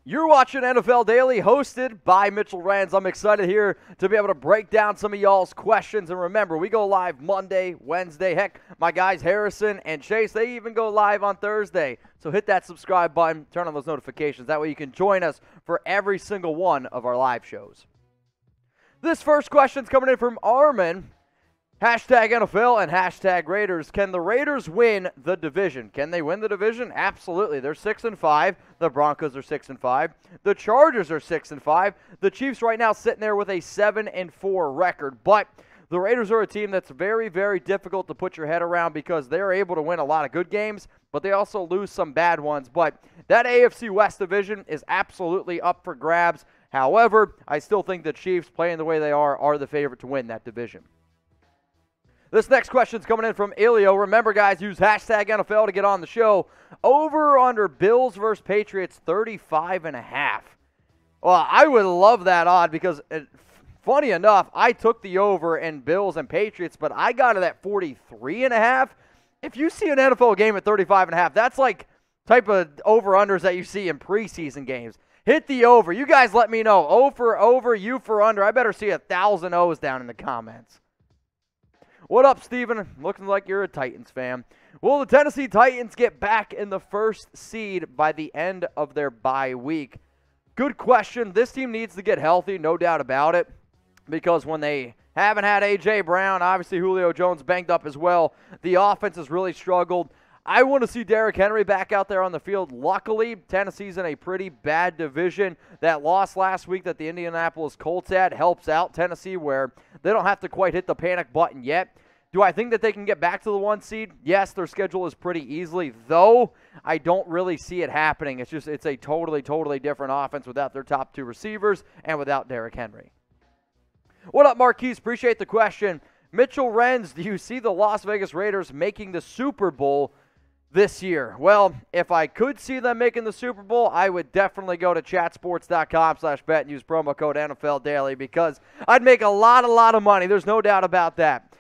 You're watching NFL Daily, hosted by Mitchell Renz. I'm excited here to be able to break down some of y'all's questions. And remember, we go live Monday, Wednesday. Heck, my guys Harrison and Chase, they even go live on Thursday. So hit that subscribe button, turn on those notifications. That way you can join us for every single one of our live shows. This first question's coming in from Armin. Hashtag NFL and hashtag Raiders. Can the Raiders win the division? Can they win the division? Absolutely. They're 6-5. The Broncos are 6-5. The Chargers are 6-5. The Chiefs right now sitting there with a 7-4 record. But the Raiders are a team that's very, very difficult to put your head around because they're able to win a lot of good games, but they also lose some bad ones. But that AFC West division is absolutely up for grabs. However, I still think the Chiefs, playing the way they are the favorite to win that division. This next question's coming in from Ilio. Remember, guys, use hashtag NFL to get on the show. Over or under Bills versus Patriots, 35.5. Well, I would love that odd because, funny enough, I took the over in Bills and Patriots, but I got it at 43.5. If you see an NFL game at 35.5, that's like type of over-unders that you see in preseason games. Hit the over. You guys let me know. O for over, U for under. I better see 1,000 O's down in the comments. What up, Steven? Looking like you're a Titans fan. Will the Tennessee Titans get back in the first seed by the end of their bye week? Good question. This team needs to get healthy, no doubt about it, because when they haven't had A.J. Brown, obviously Julio Jones banged up as well, the offense has really struggled. I want to see Derek Henry back out there on the field. Luckily, Tennessee's in a pretty bad division. That loss last week that the Indianapolis Colts had helps out Tennessee where they don't have to quite hit the panic button yet. Do I think that they can get back to the 1 seed? Yes, their schedule is pretty easily, though I don't really see it happening. It's a totally, totally different offense without their top 2 receivers and without Derek Henry. What up, Marquise? Appreciate the question. Mitchell Renz, do you see the Las Vegas Raiders making the Super Bowl this year? Well, if I could see them making the Super Bowl, I would definitely go to chatsports.com/bet and use promo code NFL Daily because I'd make a lot of money. There's no doubt about that.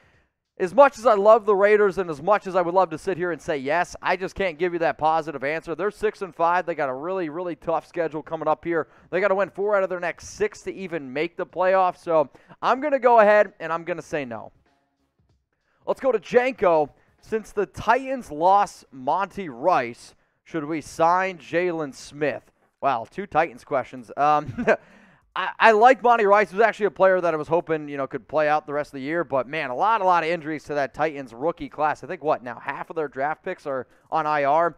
As much as I love the Raiders and as much as I would love to sit here and say yes, I just can't give you that positive answer. They're 6-5. They got a really, really tough schedule coming up here. They got to win 4 out of their next 6 to even make the playoffs. So I'm going to go ahead and I'm going to say no. Let's go to Janko. Since the Titans lost Monty Rice, should we sign Jaylon Smith? Wow, 2 Titans questions. I like Monty Rice. He was actually a player that I was hoping, could play out the rest of the year. But, man, a lot of injuries to that Titans rookie class. I think, now half of their draft picks are on IR.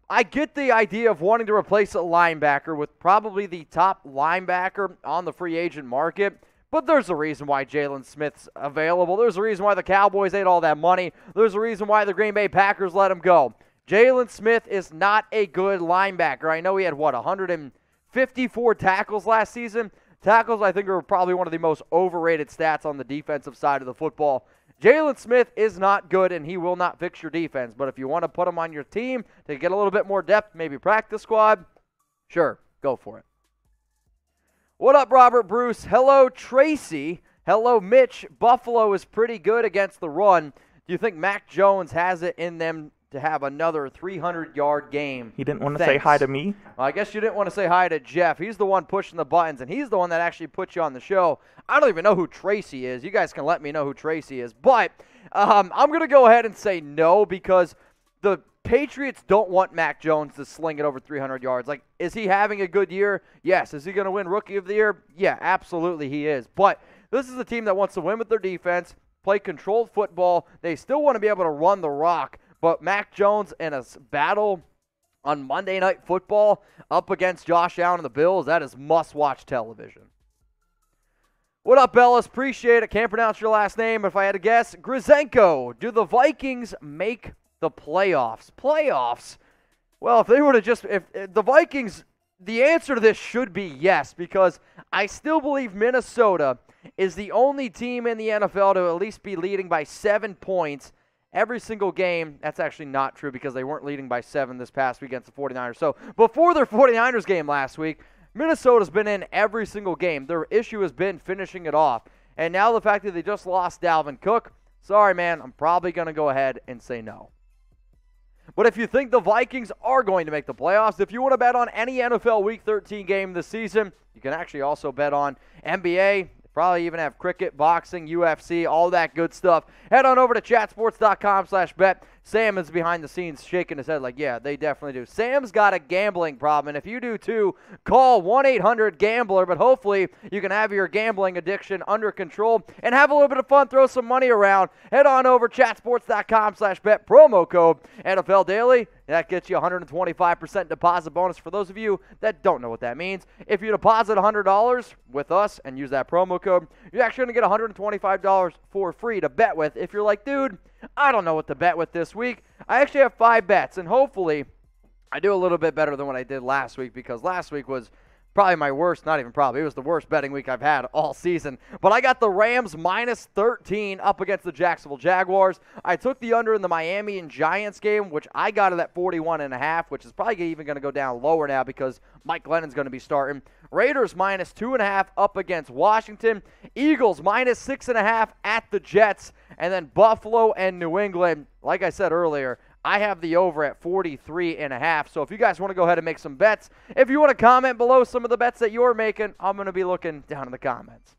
I get the idea of wanting to replace a linebacker with probably the top linebacker on the free agent market. But there's a reason why Jaylon Smith's available. There's a reason why the Cowboys ate all that money. There's a reason why the Green Bay Packers let him go. Jaylon Smith is not a good linebacker. I know he had, 154 tackles last season. Tackles, I think, are probably one of the most overrated stats on the defensive side of the football. Jaylon Smith is not good, and he will not fix your defense. But if you want to put him on your team to get a little bit more depth, maybe practice squad, sure, go for it. What up, Robert Bruce? Hello, Tracy. Hello, Mitch. Buffalo is pretty good against the run. Do you think Mac Jones has it in them to have another 300-yard game? He didn't want to say hi to me? Well, I guess you didn't want to say hi to Jeff. He's the one pushing the buttons, and he's the one that actually put you on the show. I don't even know who Tracy is. You guys can let me know who Tracy is. But I'm going to go ahead and say no because the Patriots don't want Mac Jones to sling it over 300 yards. Like, is he having a good year? Yes. Is he going to win Rookie of the Year? Yeah, absolutely he is. But this is a team that wants to win with their defense, play controlled football. They still want to be able to run the rock. But Mac Jones in a battle on Monday Night Football up against Josh Allen and the Bills, that is must-watch television. What up, Bellis? Appreciate it. Can't pronounce your last name. If I had to guess, Grizenko. Do the Vikings make the playoffs? Playoffs? Well, if they were to if the Vikings, the answer to this should be yes, because I still believe Minnesota is the only team in the NFL to at least be leading by 7 points every single game. That's actually not true because they weren't leading by 7 this past week against the 49ers. So before their 49ers game last week, Minnesota's been in every single game. Their issue has been finishing it off. And now the fact that they just lost Dalvin Cook, sorry, man, I'm probably going to go ahead and say no. But if you think the Vikings are going to make the playoffs, if you want to bet on any NFL Week 13 game this season, you can actually also bet on NBA. Probably even have cricket, boxing, UFC, all that good stuff. Head on over to chatsports.com/bet. Sam is behind the scenes shaking his head like, yeah, they definitely do. Sam's got a gambling problem, and if you do too, call 1-800-GAMBLER, but hopefully you can have your gambling addiction under control and have a little bit of fun, throw some money around. Head on over chatsports.com/bet, promo code NFL Daily. That gets you a 125% deposit bonus for those of you that don't know what that means. If you deposit $100 with us and use that promo code, you're actually going to get $125 for free to bet with. If you're like, dude, I don't know what to bet with this week, I actually have 5 bets, and hopefully I do a little bit better than what I did last week, because last week was probably my worst, not even probably, it was the worst betting week I've had all season. But I got the Rams minus 13 up against the Jacksonville Jaguars. I took the under in the Miami and Giants game, which I got it at 41.5, which is probably even going to go down lower now because Mike Glennon's going to be starting. Raiders minus 2.5 up against Washington. Eagles minus 6.5 at the Jets. And then Buffalo and New England, like I said earlier, I have the over at 43.5. So if you guys want to go ahead and make some bets, if you want to comment below some of the bets that you're making, I'm going to be looking down in the comments.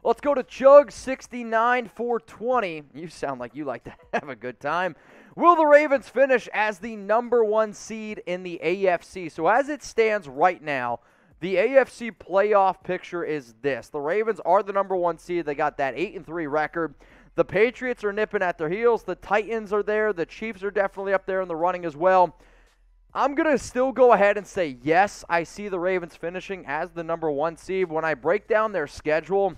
Let's go to Chug 69-420. You sound like you like to have a good time. Will the Ravens finish as the #1 seed in the AFC? So as it stands right now, the AFC playoff picture is this. The Ravens are the #1 seed. They got that 8-3 record. The Patriots are nipping at their heels. The Titans are there. The Chiefs are definitely up there in the running as well. I'm going to still go ahead and say, yes, I see the Ravens finishing as the #1 seed. When I break down their schedule,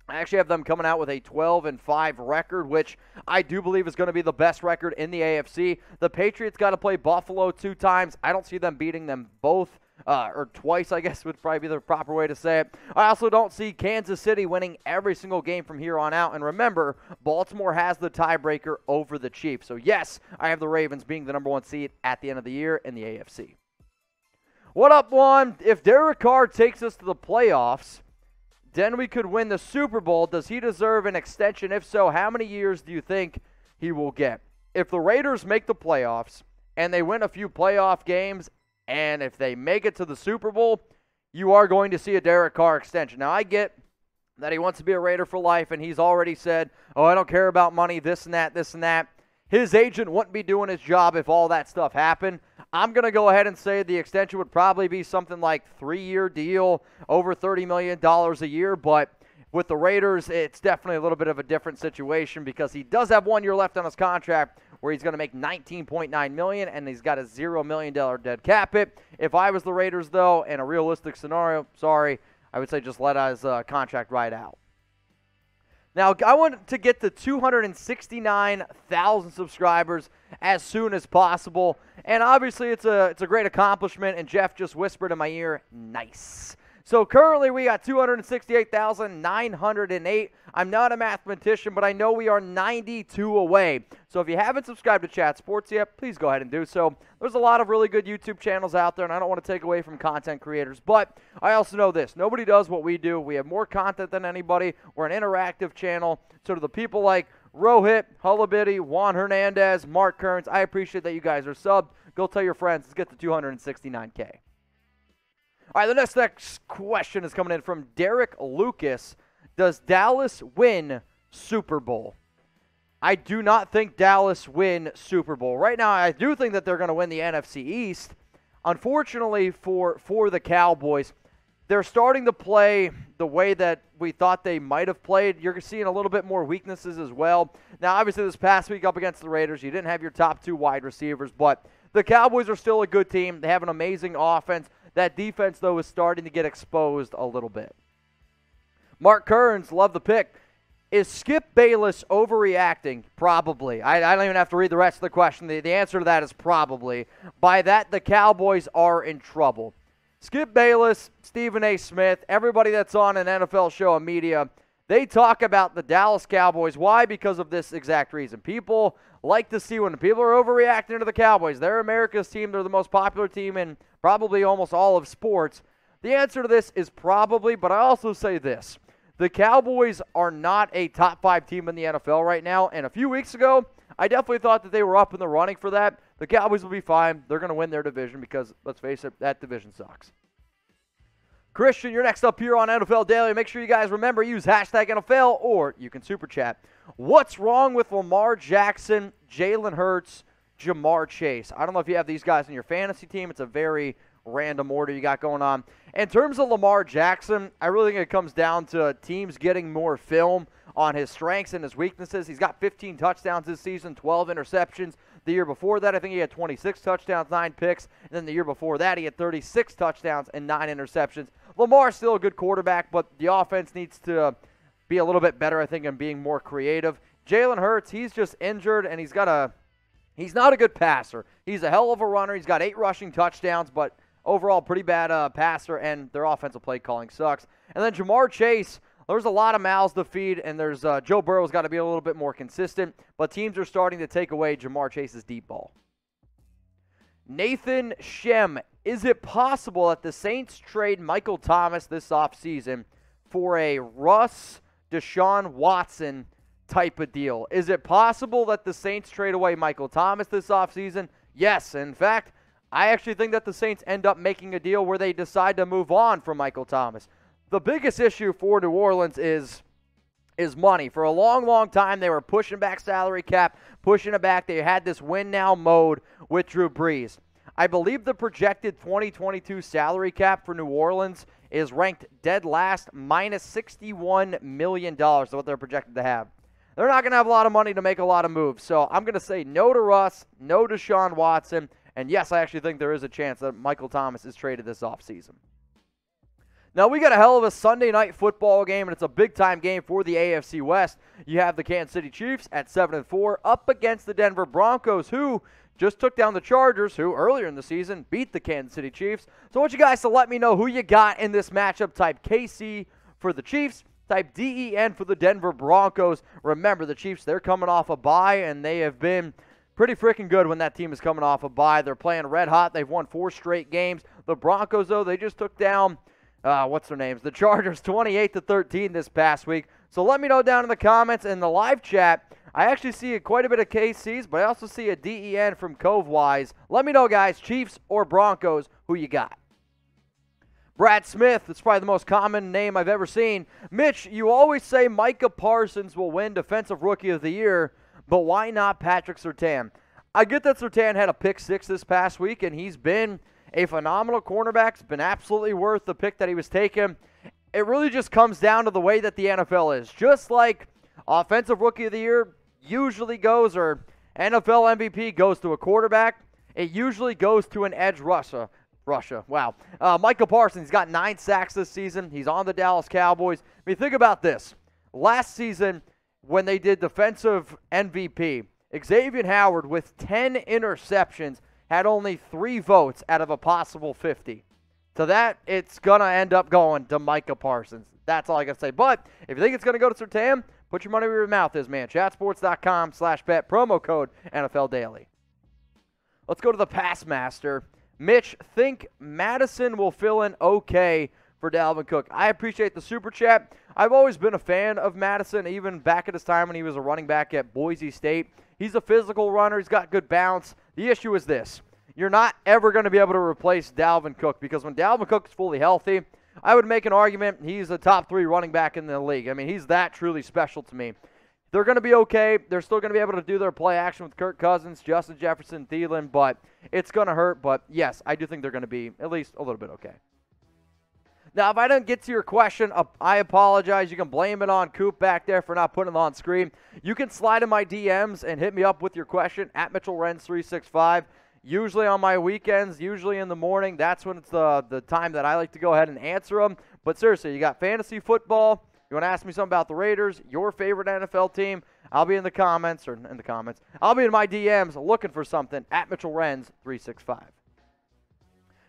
I actually have them coming out with a 12-5 record, which I do believe is going to be the best record in the AFC. The Patriots got to play Buffalo 2 times. I don't see them beating them both. Or twice, I guess would probably be the proper way to say it. I also don't see Kansas City winning every single game from here on out. And remember, Baltimore has the tiebreaker over the Chiefs. So yes, I have the Ravens being the #1 seed at the end of the year in the AFC. What up, Juan? If Derek Carr takes us to the playoffs, then we could win the Super Bowl. Does he deserve an extension? If so, how many years do you think he will get? If the Raiders make the playoffs and they win a few playoff games, and if they make it to the Super Bowl, you are going to see a Derek Carr extension. Now, I get that he wants to be a Raider for life, and he's already said, oh, I don't care about money, this and that, this and that. His agent wouldn't be doing his job if all that stuff happened. I'm going to go ahead and say the extension would probably be something like 3-year deal, over $30 million a year, but with the Raiders, it's definitely a little bit of a different situation because he does have 1 year left on his contract where he's going to make $19.9 million, and he's got a $0 million dead cap hit. If I was the Raiders, though, in a realistic scenario, sorry, I would say just let his contract ride out. Now, I want to get to 269,000 subscribers as soon as possible, and obviously it's a great accomplishment, and Jeff just whispered in my ear, nice. So currently we got 268,908. I'm not a mathematician, but I know we are 92 away. So if you haven't subscribed to Chat Sports yet, please go ahead and do so. There's a lot of really good YouTube channels out there, and I don't want to take away from content creators. But I also know this. Nobody does what we do. We have more content than anybody. We're an interactive channel. So to the people like Rohit, Hullabitty, Juan Hernandez, Mark Kearns, I appreciate that you guys are subbed. Go tell your friends. Let's get to 269K. All right, the next question is coming in from Derek Lucas. Does Dallas win Super Bowl? I do not think Dallas win Super Bowl. Right now, I do think that they're going to win the NFC East. Unfortunately for the Cowboys, they're starting to play the way that we thought they might have played. You're seeing a little bit more weaknesses as well. Now, obviously, this past week up against the Raiders, you didn't have your top 2 wide receivers, but the Cowboys are still a good team. They have an amazing offense. That defense, though, is starting to get exposed a little bit. Mark Kearns, love the pick. Is Skip Bayless overreacting? Probably. I don't even have to read the rest of the question. The answer to that is probably. By that, the Cowboys are in trouble. Skip Bayless, Stephen A. Smith, everybody that's on an NFL show and media, they talk about the Dallas Cowboys. Why? Because of this exact reason. People like to see when people are overreacting to the Cowboys. They're America's team. They're the most popular team in probably almost all of sports. The answer to this is probably, but I also say this. The Cowboys are not a top 5 team in the NFL right now, and a few weeks ago, I definitely thought that they were up in the running for that. The Cowboys will be fine. They're going to win their division because, let's face it, that division sucks. Christian, you're next up here on NFL Daily. Make sure you guys remember, use hashtag NFL, or you can super chat. What's wrong with Lamar Jackson, Jalen Hurts, Jamar Chase? I don't know if you have these guys in your fantasy team. It's a very random order you got going on. In terms of Lamar Jackson, I really think it comes down to teams getting more film on his strengths and his weaknesses. He's got 15 touchdowns this season, 12 interceptions. The year before that, I think he had 26 touchdowns, 9 picks. And then the year before that, he had 36 touchdowns and 9 interceptions. Lamar's still a good quarterback, but the offense needs to be a little bit better, I think, in being more creative. Jalen Hurts, he's just injured, and he's not a good passer. He's a hell of a runner. He's got 8 rushing touchdowns, but overall pretty bad passer, and their offensive play calling sucks. And then Jamar Chase, there's a lot of mouths to feed, and there's Joe Burrow's got to be a little bit more consistent, but teams are starting to take away Jamar Chase's deep ball. Nathan Shem, is it possible that the Saints trade Michael Thomas this offseason for a Russ, Deshaun Watson type of deal? Is it possible that the Saints trade away Michael Thomas this offseason? Yes. In fact, I actually think that the Saints end up making a deal where they decide to move on from Michael Thomas. The biggest issue for New Orleans is money. For a long, long time, they were pushing back salary cap, pushing it back. They had this win-now mode with Drew Brees. I believe the projected 2022 salary cap for New Orleans is ranked dead last, minus $61 million is what they're projected to have. They're not going to have a lot of money to make a lot of moves. So I'm going to say no to Russ, no to Deshaun Watson, and yes, I actually think there is a chance that Michael Thomas is traded this offseason. Now, we got a hell of a Sunday night football game, and it's a big-time game for the AFC West. You have the Kansas City Chiefs at 7-4 up against the Denver Broncos, who just took down the Chargers, who earlier in the season beat the Kansas City Chiefs. So I want you guys to let me know who you got in this matchup. Type KC for the Chiefs. Type DEN for the Denver Broncos. Remember, the Chiefs, they're coming off a bye, and they have been pretty freaking good when that team is coming off a bye. They're playing red hot. They've won 4 straight games. The Broncos, though, they just took down what's their names? The Chargers 28-13 this past week. So let me know down in the comments and the live chat. I actually see quite a bit of KC's, but I also see a DEN from Covewise. Let me know, guys, Chiefs or Broncos, who you got. Brad Smith, that's probably the most common name I've ever seen. Mitch, you always say Micah Parsons will win Defensive Rookie of the Year, but why not Patrick Surtain? I get that Surtain had a pick 6 this past week, and he's been a phenomenal cornerback. It's been absolutely worth the pick that he was taking. It really just comes down to the way that the NFL is. Just like Offensive Rookie of the Year usually goes, or NFL MVP goes to a quarterback, it usually goes to an edge rusher. Wow. Micah Parsons got 9 sacks this season. He's on the Dallas Cowboys. I mean, think about this. Last season, when they did Defensive MVP, Xavier Howard with 10 interceptions had only 3 votes out of a possible 50. So that, it's going to end up going to Micah Parsons. That's all I got to say. But if you think it's going to go to Surtain, put your money where your mouth is, man. Chatsports.com/bet, promo code NFL Daily. Let's go to the Pass Master. Mitch, think Madison will fill in okay for Dalvin Cook? I appreciate the super chat. I've always been a fan of Madison, even back at his time when he was a running back at Boise State. He's a physical runner. He's got good bounce. The issue is this. You're not ever going to be able to replace Dalvin Cook, because when Dalvin Cook is fully healthy, I would make an argument he's a top 3 running back in the league. I mean, he's that truly special to me. They're going to be okay. They're still going to be able to do their play action with Kirk Cousins, Justin Jefferson, Thielen, but it's going to hurt. But, yes, I do think they're going to be at least a little bit okay. Now, if I didn't get to your question, I apologize. You can blame it on Coop back there for not putting it on screen. You can slide in my DMs and hit me up with your question at MitchellRens365. Usually on my weekends, usually in the morning. That's when it's the time that I like to go ahead and answer them. But seriously, you got fantasy football. You want to ask me something about the Raiders, your favorite NFL team, I'll be in the comments, I'll be in my DMs looking for something at MitchellRens365.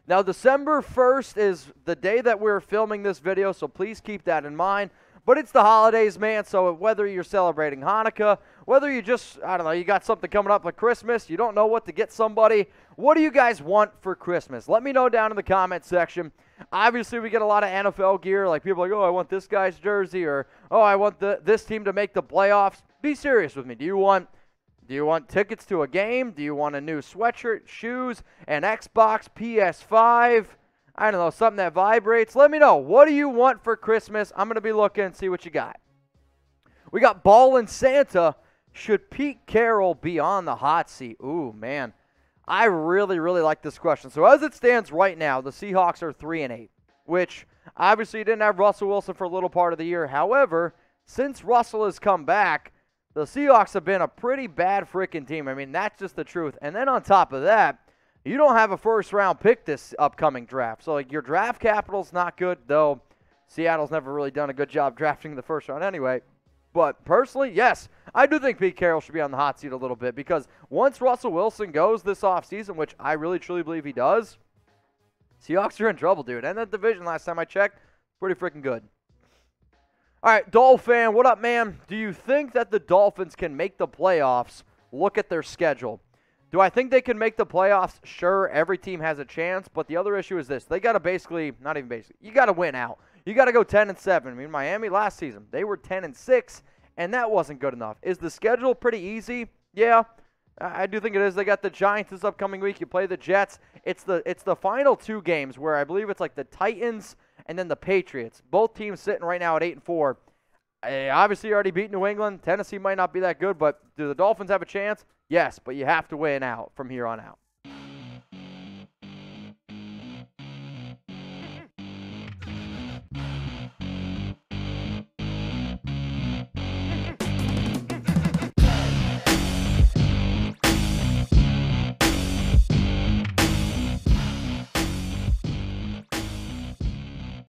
Now, December 1st is the day that we're filming this video, so please keep that in mind. But it's the holidays, man, so whether you're celebrating Hanukkah, whether you just, I don't know, you got something coming up like Christmas, you don't know what to get somebody, what do you guys want for Christmas? Let me know down in the comment section. Obviously, we get a lot of NFL gear. Like, people are like, oh, I want this guy's jersey, or, oh, I want this team to make the playoffs. Be serious with me. Do you want tickets to a game? Do you want a new sweatshirt, shoes, an Xbox, PS5? I don't know, something that vibrates? Let me know. What do you want for Christmas? I'm going to be looking and see what you got. We got Ballin' Santa. Should Pete Carroll be on the hot seat? Ooh, man. I really, really like this question. So as it stands right now, the Seahawks are 3-8, which obviously didn't have Russell Wilson for a little part of the year. However, since Russell has come back, the Seahawks have been a pretty bad freaking team. I mean, that's just the truth. And then on top of that, you don't have a first-round pick this upcoming draft. So, like, your draft capital's not good, though Seattle's never really done a good job drafting the first round anyway. But personally, yes, I do think Pete Carroll should be on the hot seat a little bit, because once Russell Wilson goes this offseason, which I really truly believe he does, Seahawks are in trouble, dude. And that division, last time I checked, pretty freaking good. All right, Dolphin, what up, man? Do you think that the Dolphins can make the playoffs? Look at their schedule. Do I think they can make the playoffs? Sure, every team has a chance, but the other issue is this. They got to basically, not even basically, you got to win out. You got to go 10-7. I mean, Miami last season, they were 10-6, and that wasn't good enough. Is the schedule pretty easy? Yeah, I do think it is. They got the Giants this upcoming week. You play the Jets. It's the final two games where I believe it's like the Titans and then the Patriots. Both teams sitting right now at 8-4. Obviously, you already beat New England. Tennessee might not be that good, but do the Dolphins have a chance? Yes, but you have to win out from here on out.